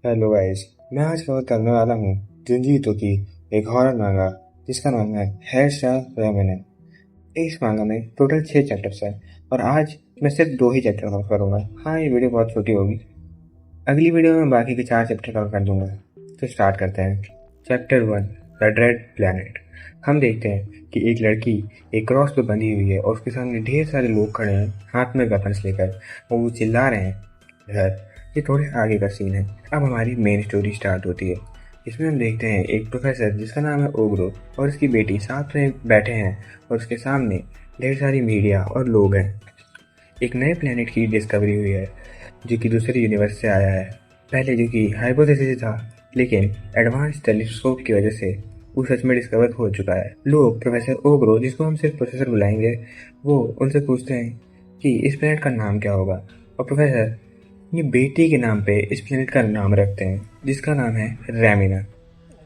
Hello guys. मैं आज cover करने वाला हूँ जुंजीतो की एक हॉरर मांगा जिसका नाम है हेयर स्टाइल फेमिनिन। इस मांगा में टोटल 6 चैप्टर्स हैं और आज मैं सिर्फ 2 ही चैप्टर कवर करूँगा। हाँ, ये वीडियो बहुत छोटी होगी। अगली वीडियो में बाकी के 4 चैप्टर कवर कर दूंगा। तो स्टार्ट करते हैं। Chapter 1, the dread planet. हम देखते हैं कि एक लड़की एक क्रॉस पे बंधी हुई है और उसके सामने ढेर सारे लोग खड़े हैं हाथ में वेपन्स लेकर और वो चिल्ला रहे हैं घर। ये थोड़े आगे का सीन है। अब हमारी मेन स्टोरी स्टार्ट होती है। इसमें हम देखते हैं एक प्रोफेसर जिसका नाम है ओग्रो और उसकी बेटी साथ में बैठे हैं और उसके सामने ढेर सारी मीडिया और लोग हैं। एक नए प्लेनेट की डिस्कवरी हुई है जो कि दूसरे यूनिवर्स से आया है। पहले जो कि हाइपोथेसिस था, लेकिन एडवांस टेलीस्कोप की वजह से वो सच में डिस्कवर हो चुका है। लोग प्रोफेसर ओग्रो, जिसको हम सिर्फ प्रोफेसर बुलाएंगे, वो उनसे पूछते हैं कि इस प्लेनेट का नाम क्या होगा। और प्रोफेसर ये बेटी के नाम पे इस प्लेनेट का नाम रखते हैं जिसका नाम है रैमिना।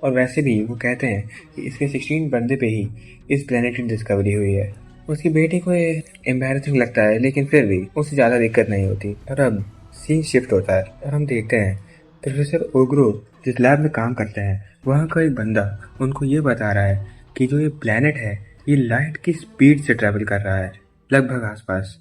और वैसे भी वो कहते हैं कि इसके 16 बंदे पे ही इस प्लेनेट की डिस्कवरी हुई है। उसकी बेटी को ये एम्बैरेसिंग लगता है, लेकिन फिर भी उसे ज़्यादा दिक्कत नहीं होती। और अब सीन शिफ्ट होता है और हम देखते हैं प्रोफेसर ओग्रो जिस लैब में काम करते हैं वहाँ का एक बंदा उनको ये बता रहा है कि जो ये प्लेनेट है ये लाइट की स्पीड से ट्रैवल कर रहा है, लगभग आसपास।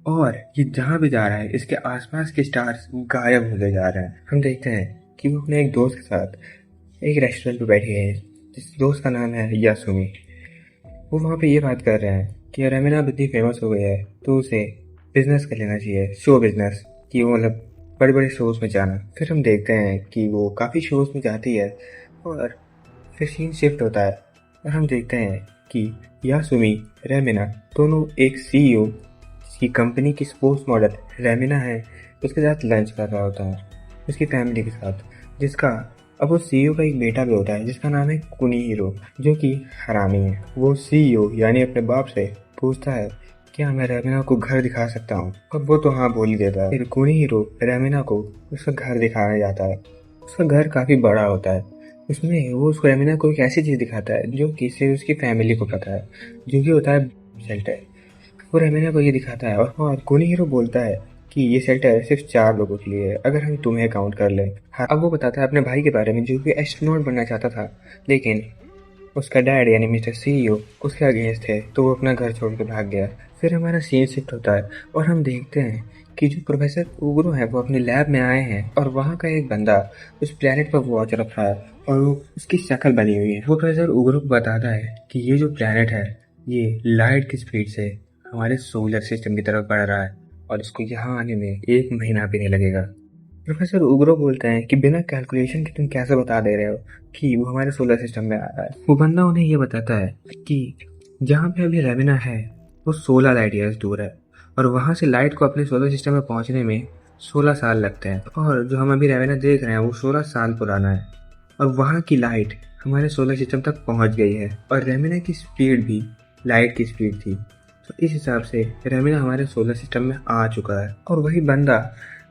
और ये जहाँ भी जा रहा है इसके आसपास के स्टार्स गायब होते जा रहे हैं। हम देखते हैं कि वो अपने एक दोस्त के साथ एक रेस्टोरेंट पे बैठे हैं जिस दोस्त का नाम है यासुमी। वो वहाँ पे ये बात कर रहे हैं कि रेमिना अब इतनी फेमस हो गई है तो उसे बिजनेस कर लेना चाहिए, शो बिजनेस, कि वो मतलब बड़े बड़े शोज में जाना। फिर हम देखते हैं कि वो काफ़ी शोज में जाती है और फिर सीन शिफ्ट होता है और हम देखते हैं कि यासुमी रेमिना दोनों एक सीईओ जिसकी कंपनी की स्पोर्ट्स मॉडल रेमिना है उसके साथ लंच कर रहा होता है, उसकी फैमिली के साथ। जिसका अब वो सीईओ का एक बेटा भी होता है जिसका नाम है कुनीहीरो, जो कि हरामी है। वो सीईओ यानी अपने बाप से पूछता है क्या मैं रेमिना को घर दिखा सकता हूँ, और वो तो हाँ बोल ही देता है। फिर कुनीहीरो रेमिना को उसका घर दिखाने जाता है। उसका घर काफ़ी बड़ा होता है। उसमें वो उसको रेमिना को एक ऐसी चीज़ दिखाता है जो कि सिर्फ उसकी फैमिली को पता है, जो कि होता है शेल्टर। वो रेमिना को ये दिखाता है और कुनीहीरो बोलता है कि ये शेल्टर सिर्फ 4 लोगों के लिए है अगर हम तुम्हें काउंट कर लें। हाँ, अब वो बताता है अपने भाई के बारे में जो कि एस्ट्रोनॉट बनना चाहता था, लेकिन उसका डैड यानी मिस्टर सीईओ उसके अगेंस्ट थे तो वो अपना घर छोड़ के भाग गया। फिर हमारा सीन शिफ्ट होता है और हम देखते हैं कि जो प्रोफेसर उग्रो है वो अपने लैब में आए हैं और वहाँ का एक बंदा उस प्लेनेट पर वॉच रख रहा है और वो उसकी शक्ल बनी हुई है। वो प्रोफेसर उग्रो को बताता है कि ये जो प्लेनेट है ये लाइट की स्पीड से हमारे सोलर सिस्टम की तरफ बढ़ रहा है और इसको यहाँ आने में 1 महीना भी नहीं लगेगा। प्रोफेसर उग्रो बोलते हैं कि बिना कैलकुलेशन के तुम कैसे बता दे रहे हो कि वो हमारे सोलर सिस्टम में आ रहा है। वो बंदा उन्हें ये बताता है कि जहाँ पे अभी रेमिना है वो 16 लाइट ईयर्स दूर है और वहाँ से लाइट को अपने सोलर सिस्टम में पहुँचने में 16 साल लगते हैं, और जो हम अभी रेमिना देख रहे हैं वो 16 साल पुराना है और वहाँ की लाइट हमारे सोलर सिस्टम तक पहुँच गई है और रेमिना की स्पीड भी लाइट की स्पीड थी। तो इस हिसाब से रेमिना हमारे सोलर सिस्टम में आ चुका है। और वही बंदा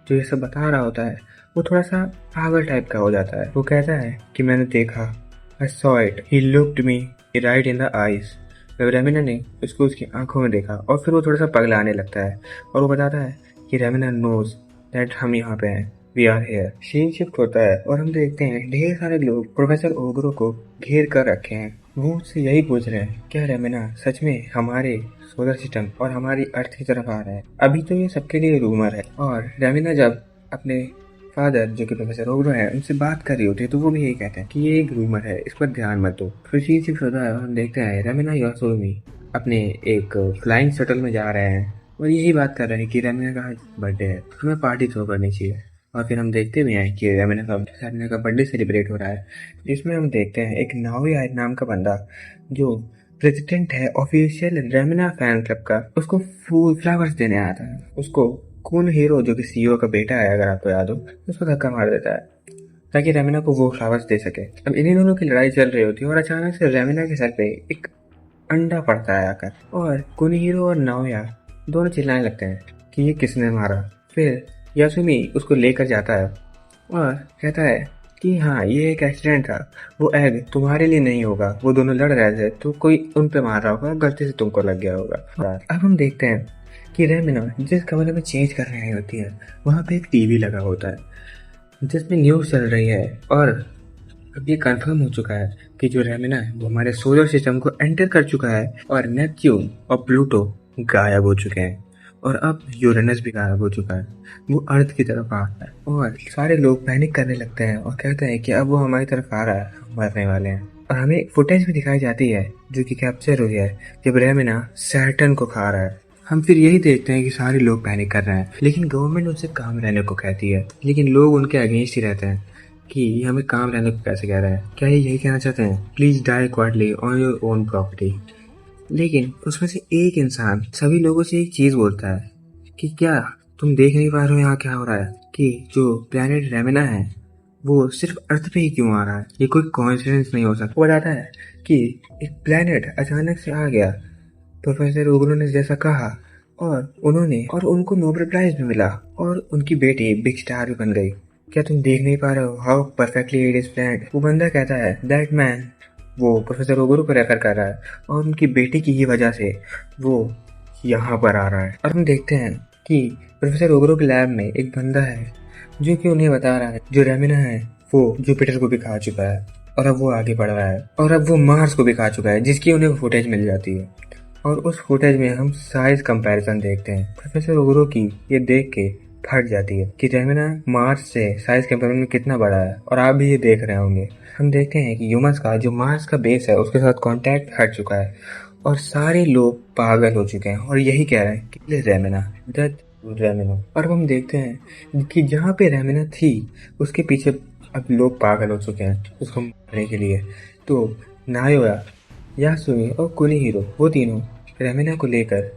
जो ये सब बता रहा होता है वो थोड़ा सा पागल टाइप का हो जाता है। वो कहता है कि मैंने देखा, I saw it, he looked me right in the eyes। जब रेमिना ने उसको उसकी आंखों में देखा और फिर वो थोड़ा सा पगलाने लगता है और वो बताता है कि रेमिना नोज दैट हम यहाँ पे हैं, we are here. Scene shift होता है और हम देखते हैं ढेर सारे लोग प्रोफेसर ओग्रो को घेर कर रखे हैं। वो उससे यही पूछ रहे हैं क्या रेमिना सच में हमारे सोलर सिस्टम और हमारी अर्थ की तरफ आ रहा है। अभी तो ये सबके लिए रूमर है। और रेमिना जब अपने फादर जो कि प्रोफेसर ओग्रो है उनसे बात कर रही होती है तो वो भी यही कहते हैं कि ये एक रूमर है, इस पर ध्यान मत दो। फिर सीन शिफ्ट होता है और हम देखते हैं रेमिना यासुमी अपने एक फ्लाइंग शटल में जा रहे हैं और यही बात कर रहे हैं कि रेमिना का बर्थडे है, हमें पार्टी थ्रो करनी चाहिए। और फिर हम देखते भी हैं कि रेमिना का बर्थडे सेलिब्रेट हो रहा है, जिसमें हम देखते हैं एक नाओया नाम का बंदा जो प्रेसिडेंट है ऑफिशियल रेमिना फैन क्लब का, उसको फूल फ्लावर्स देने आता है। उसको कून हीरो जो कि सीईओ का बेटा है अगर आपको याद हो, उसको धक्का मार देता है ताकि रेमिना को वो फ्लावर्स दे सके। अब इन्हीं दोनों की लड़ाई चल रही होती है और अचानक से रेमिना के सर पे एक अंडा पड़ता है आकर, और कून हीरो और नाओया दोनों चिल्लाने लगते हैं कि ये किसने मारा। फिर यासुमी उसको लेकर जाता है और कहता है कि हाँ ये एक एक्सीडेंट था, वो एग तुम्हारे लिए नहीं होगा, वो दोनों लड़ रहे थे तो कोई उन पे मार रहा होगा, गलती से तुमको लग गया होगा। अब हम देखते हैं कि रेमिना जिस कमरे में चेंज कर रही होती है वहाँ पे एक टीवी लगा होता है। जिसमें न्यूज़ चल रही है और अब ये कंफर्म हो चुका है कि जो रेमिना है वो हमारे सोलर सिस्टम को एंटर कर चुका है और नेपच्यून और प्लूटो गायब हो चुके हैं और अब यूरेनस भी गायब हो चुका है। वो अर्थ की तरफ आ रहा है और सारे लोग पैनिक करने लगते हैं और कहते हैं कि अब वो हमारी तरफ आ रहा है, हम मरने वाले हैं। और हमें एक फुटेज भी दिखाई जाती है जो कि कैप्चर हुई है जब रेमिना सैटर्न को खा रहा है। हम फिर यही देखते हैं कि सारे लोग पैनिक कर रहे हैं, लेकिन गवर्नमेंट उनसे काम रहने को कहती है, लेकिन लोग उनके अगेंस्ट ही रहते हैं कि ये हमें काम रहने को कैसे कह रहा है। क्या ये यही कहना चाहते हैं, please die quietly on your own property. लेकिन उसमें से एक इंसान सभी लोगों से एक चीज बोलता है कि क्या तुम देख नहीं पा रहे हो यहाँ क्या हो रहा है, कि जो प्लेनेट रेमिना है वो सिर्फ अर्थ पे ही क्यों आ रहा है, ये कोई कोइंसिडेंस नहीं हो सकता। वो बताता है कि एक प्लेनेट अचानक से आ गया, प्रोफेसर ओगलो ने जैसा कहा, और उनको नोबेल प्राइज भी मिला और उनकी बेटी बिग स्टार भी बन गई। क्या तुम देख नहीं पा रहे हो how perfectly it is planned. वो बंदा कहता है दैट मैन, वो प्रोफेसर ओगुरु को रेफर कर रहा है और उनकी बेटी की ही वजह से वो यहाँ पर आ रहा है। और हम देखते हैं कि प्रोफेसर ओगुरु के लैब में एक बंदा है जो कि उन्हें बता रहा है जो रेमिना है वो जुपिटर को भी खा चुका है और अब वो आगे बढ़ रहा है और अब वो मार्स को भी खा चुका है, जिसकी उन्हें फुटेज मिल जाती है। और उस फुटेज में हम साइज कंपैरिजन देखते हैं। प्रोफेसर ओगुरु की ये देख के फट जाती है कि रेमिना मार्स से साइज कंपैरिजन में कितना बड़ा है और आप भी ये देख रहे होंगे। हम देखते हैं कि ह्यूमंस का जो मार्स का बेस है उसके साथ कांटेक्ट हट चुका है और सारे लोग पागल हो चुके हैं और यही कह रहे हैं कि रेमिना डेथ रेमिना। और अब हम देखते हैं कि जहाँ पे रेमिना थी उसके पीछे अब लोग पागल हो चुके हैं उसको मारने के लिए। तो नायोया, यासुमी और कुनिहीरो वो तीनों रेमिना को लेकर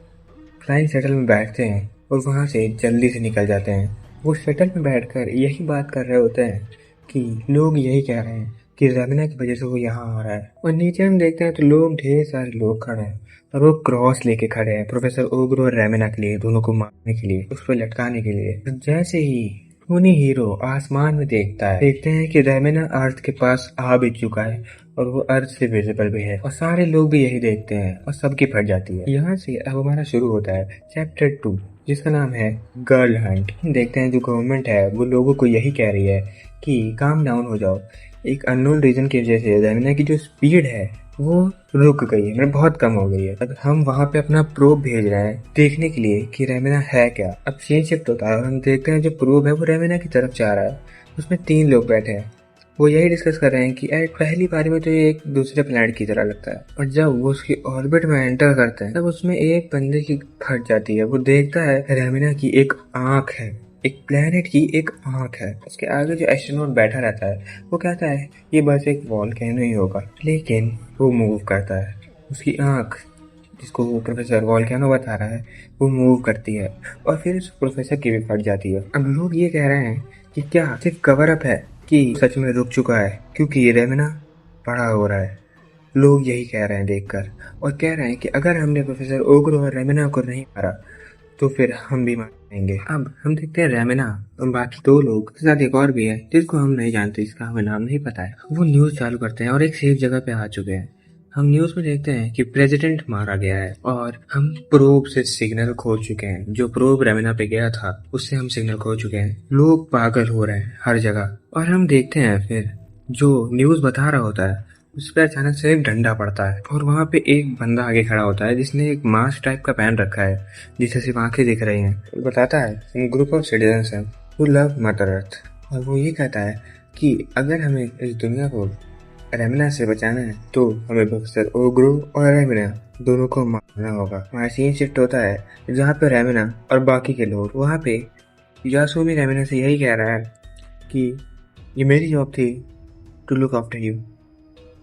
फ्लाइंग शटल में बैठते हैं और वहाँ से जल्दी से निकल जाते हैं। वो शटल में बैठकर यही बात कर रहे होते हैं कि लोग यही कह रहे हैं कि रेमिना की वजह से वो यहाँ आ रहा है। और नीचे हम देखते हैं तो लोग, ढेर सारे लोग खड़े हैं और वो क्रॉस लेके खड़े हैं प्रोफेसर ओगुरु और रेमिना के लिए, दोनों को मारने के लिए, उस पर लटकाने के लिए। जैसे ही हीरो आसमान में देखते हैं कि रेमिना अर्थ के पास आ भी चुका है और वो अर्थ से विजिबल भी है और सारे लोग भी यही देखते हैं और सबकी फट जाती है। यहाँ से अब हमारा शुरू होता है चैप्टर 2 जिसका नाम है गर्ल हंट। देखते हैं जो गवर्नमेंट है वो लोगों को यही कह रही है कि काम डाउन हो जाओ। एक अननोन रीजन की वजह से रेमिना की जो स्पीड है वो रुक गई है, मतलब बहुत कम हो गई है। अब हम वहाँ पे अपना प्रोब भेज रहे हैं देखने के लिए कि रेमिना है क्या। अब सीन शिफ्ट होता है और हम देखते हैं जो प्रोब है वो रेमिना की तरफ जा रहा है। उसमें 3 लोग बैठे हैं, वो यही डिस्कस कर रहे हैं कि पहली बारी में तो ये एक दूसरे प्लैनेट की तरह लगता है और जब वो उसकी ऑर्बिट में एंटर करते हैं तब उसमें एक बंदे की फट जाती है। वो देखता है रेमिना की एक आंख है, एक प्लेनेट की एक आंख है। उसके आगे जो एस्ट्रोनॉट बैठा रहता है वो कहता है ये बस एक वॉल्केनो ही होगा, लेकिन वो मूव करता है। उसकी आंख जिसको वो प्रोफेसर वॉल्केनो बता रहा है वो मूव करती है और फिर उस प्रोफेसर की भी फट जाती है। अब लोग ये कह रहे हैं कि क्या सिर्फ कवर अप है कि सच में रुक चुका है क्योंकि ये रेमिना बड़ा हो रहा है। लोग यही कह रहे हैं देखकर और कह रहे हैं कि अगर हमने प्रोफेसर ओगुरु और रेमिना को नहीं मारा तो फिर हम भी मारेंगे। अब हम देखते हैं रेमिना और बाकी 2 लोग के साथ एक और भी है जिसको हम नहीं जानते, इसका हमें नाम नहीं पता है। वो न्यूज चालू करते हैं और एक सेफ जगह पे आ चुके हैं। हम न्यूज में देखते हैं कि प्रेसिडेंट मारा गया है और हम प्रोब से सिग्नल खो चुके हैं। जो प्रोब रेमिना पे गया था उससे हम सिग्नल खो चुके हैं। लोग पागल हो रहे हैं हर जगह। और हम देखते हैं फिर जो न्यूज बता रहा होता है उस पर अचानक से एक डंडा पड़ता है और वहाँ पे एक बंदा आगे खड़ा होता है जिसने एक मास्क टाइप का पहन रखा है जिससे सिर्फ आंखें दिख रही हैं। बताता है ग्रुप ऑफ सिटीजन्स हैं हु लव मदर अर्थ और वो ये कहता है कि अगर हमें इस दुनिया को रेमिना से बचाना है तो हमें प्रोफेसर ओगुरु और रेमिना दोनों को मारना होगा। वहाँ सीन शिफ्ट होता है जहाँ पे रेमिना और बाकी के लोग, वहाँ पे यासुमी रेमिना से यही कह रहा है कि ये मेरी जॉब थी टू लुक आफ्टर यू।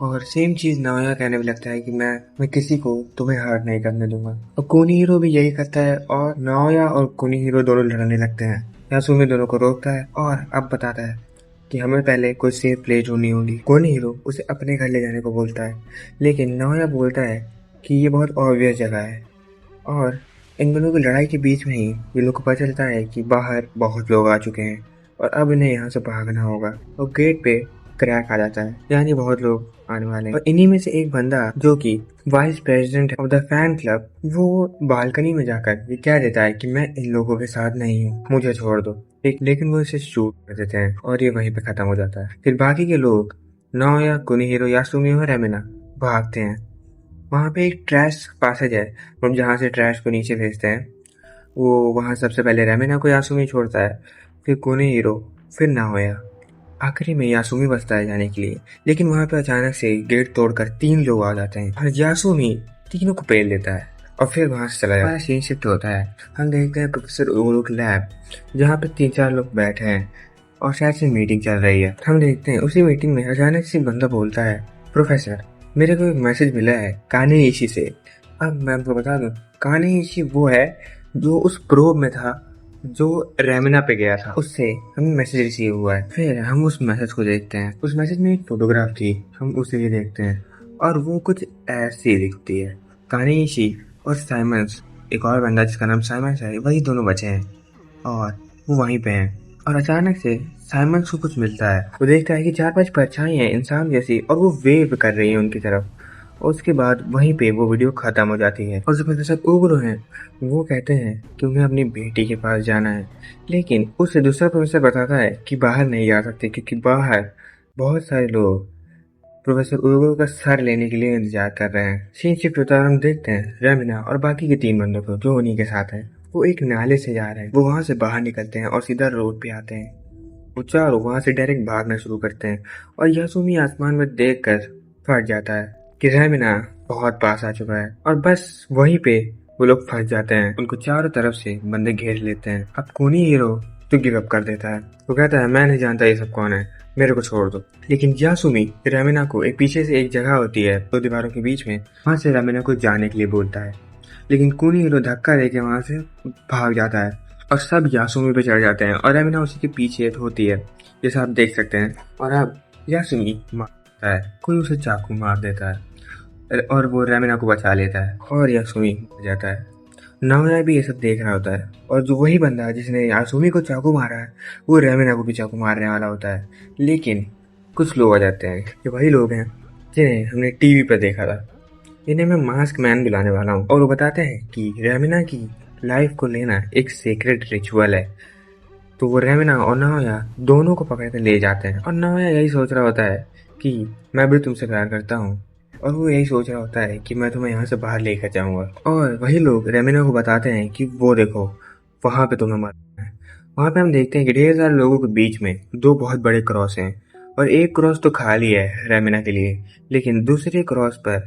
और सेम चीज नाओया कहने में लगता है कि मैं किसी को तुम्हें हर्ट नहीं करने दूंगा। और कुनिहीरो भी यही करता है और नाओया और कुनिहीरो दोनों लड़ने लगते हैं। यासुमी दोनों को रोकता है और अब बताता है कि हमें पहले कोई सेफ प्लेस ढूंढनी होगी। कुनिहीरो उसे अपने घर ले जाने को बोलता है, लेकिन नाओया बोलता है कि ये बहुत ऑब्वियस जगह है। और इन दोनों की लड़ाई के बीच में ही ये लोग को पता चलता है कि बाहर बहुत लोग आ चुके हैं और अब इन्हें यहाँ से भागना होगा। और गेट पे क्रैक आ जाता है, यानी बहुत लोग आने वाले हैं। और इन्हीं में से एक बंदा जो कि vice president of the fan club, वो बालकनी में जाकर ये कह देता है कि मैं इन लोगों के साथ नहीं हूँ, मुझे छोड़ दो। लेकिन वो इसे शूट कर देते हैं और ये वहीं पे खत्म हो जाता है। फिर बाकी के लोग नाओया, कुनिहिरो, यासुमी और रेमिना भागते हैं। वहाँ पे एक ट्रैश पैसेज है, हम जहाँ से ट्रैश को नीचे भेजते हैं। वो वहाँ सबसे पहले रेमिना को यासुमी छोड़ता है, फिर कुनिहिरो, फिर नाओया, आखिरी में यासुमी बचता है जाने के लिए। लेकिन वहाँ पे अचानक से गेट तोड़कर 3 लोग आ जाते हैं और यासुमी तीनों को पेल देता है और फिर वहाँ से चला जाता है। सीन शिफ्ट होता है, हम देखते हैं प्रोफेसर ओगुरो की लैब, जहाँ पे 3-4 लोग बैठे हैं और शायद से मीटिंग चल रही है। हम देखते हैं उसी मीटिंग में अचानक से बंदा बोलता है, प्रोफेसर मेरे को एक मैसेज मिला है कानेइशी से। अब मैं आपको बता दूं, कानेइशी वो है जो उस प्रोब में था जो रेमिना पे गया था, उससे हमें मैसेज रिसीव हुआ है। फिर हम उस मैसेज को देखते हैं, उस मैसेज में एक फोटोग्राफ थी, हम उसे भी देखते हैं और वो कुछ ऐसी दिखती है। कानेइशी और साइमंस, एक और बंदा जिसका नाम साइमंस है, वही दोनों बचे हैं और वो वहीं पे हैं। और अचानक से साइमंस को कुछ मिलता है, वो देखता है कि 4-5 परछाइयां इंसान जैसी और वो वेव कर रही है उनकी तरफ। और उसके बाद वहीं पे वो वीडियो खत्म हो जाती है और जो प्रोफेसर ओगुरो हैं वो कहते हैं कि उन्हें अपनी बेटी के पास जाना है। लेकिन उससे दूसरा प्रोफेसर बताता है कि बाहर नहीं जा सकते क्योंकि बाहर बहुत सारे लोग प्रोफेसर ओगुरो का सर लेने के लिए इंतजार कर रहे हैं। सीन शिफ्ट होता है, हम देखते हैं रेमिना और बाकी के 3 बंदों को जो उन्हीं के साथ हैं, वो एक नाले से जा रहे हैं। वो वहां से बाहर निकलते हैं और सीधा रोड पे आते हैं। वो चारों वहां से डायरेक्ट भागना शुरू करते हैं और यासुमी आसमान में देखकर फट जाता है कि रेमिना बहुत पास आ चुका है और बस वहीं पे वो लोग फंस जाते हैं। उनको चारों तरफ से बंदे घेर लेते हैं। अब कुनिहिरो तो गिव अप कर देता है, वो कहता है मैं नहीं जानता ये सब कौन है, मेरे को छोड़ दो। लेकिन यासुमी रेमिना को एक पीछे से एक जगह होती है 2 दीवारों के बीच में, वहां से रेमिना को जाने के लिए बोलता है। लेकिन कुनिहिरो धक्का देके वहां से भाग जाता है और सब यासुमी पे चढ़ जाते हैं और रेमिना उसी के पीछे होती है, जैसा आप देख सकते हैं। और अब यासुमी मारता है, कोई उसे चाकू मार देता है और वो रेमिना को बचा लेता है और यासुमी मर जाता है। नाओया भी ये सब देख रहा होता है और जो वही बंदा जिसने यासुमी को चाकू मारा है वो रेमिना को भी चाकू मारने वाला होता है। लेकिन कुछ लोग आ जाते हैं, ये वही लोग हैं जिन्हें हमने टीवी पर देखा था। इन्हें मैं मास्क मैन बुलाने वाला हूँ और वो बताते हैं कि रेमिना की लाइफ को लेना एक सीक्रेट रिचुअल है। तो वो रेमिना और नाओया दोनों को पकड़ कर ले जाते हैं और नाओया यही सोच रहा होता है कि मैं भी तुमसे प्यार करता हूँ और वो यही सोच रहा होता है कि मैं तुम्हें यहाँ से बाहर लेकर जाऊंगा। और वही लोग रेमिना को बताते हैं कि वो देखो वहां पे तुम्हें मरना है। वहां पे हम देखते हैं कि ढेर सारे लोगों के बीच में 2 बहुत बड़े क्रॉस हैं और एक क्रॉस तो खाली है रेमिना के लिए, लेकिन दूसरे क्रॉस पर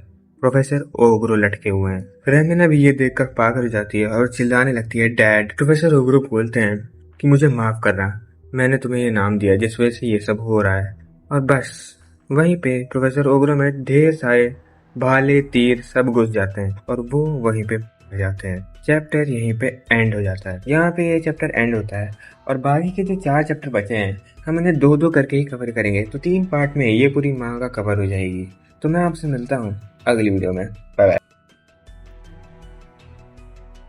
प्रोफेसर ओगुरो लटके हुए हैं। रेमिना भी ये देखकर पागल हो जाती है और चिल्लाने लगती है डैड। प्रोफेसर ओगुरो बोलते हैं कि मुझे माफ करना, मैंने तुम्हें ये नाम दिया जिस वजह से ये सब हो रहा है। और बस वहीं पे प्रोफेसर ओगुरो में ढेर सारे भाले तीर सब घुस जाते हैं और वो वहीं पे मर जाते हैं। चैप्टर यहीं पे एंड हो जाता है। यहाँ पे ये चैप्टर एंड होता है और बाकी के जो 4 चैप्टर बचे हैं हम इन्हें 2-2 करके ही कवर करेंगे, तो 3 पार्ट में ये पूरी मांगा कवर हो जाएगी। तो मैं आपसे मिलता हूँ अगली वीडियो में। Bye bye.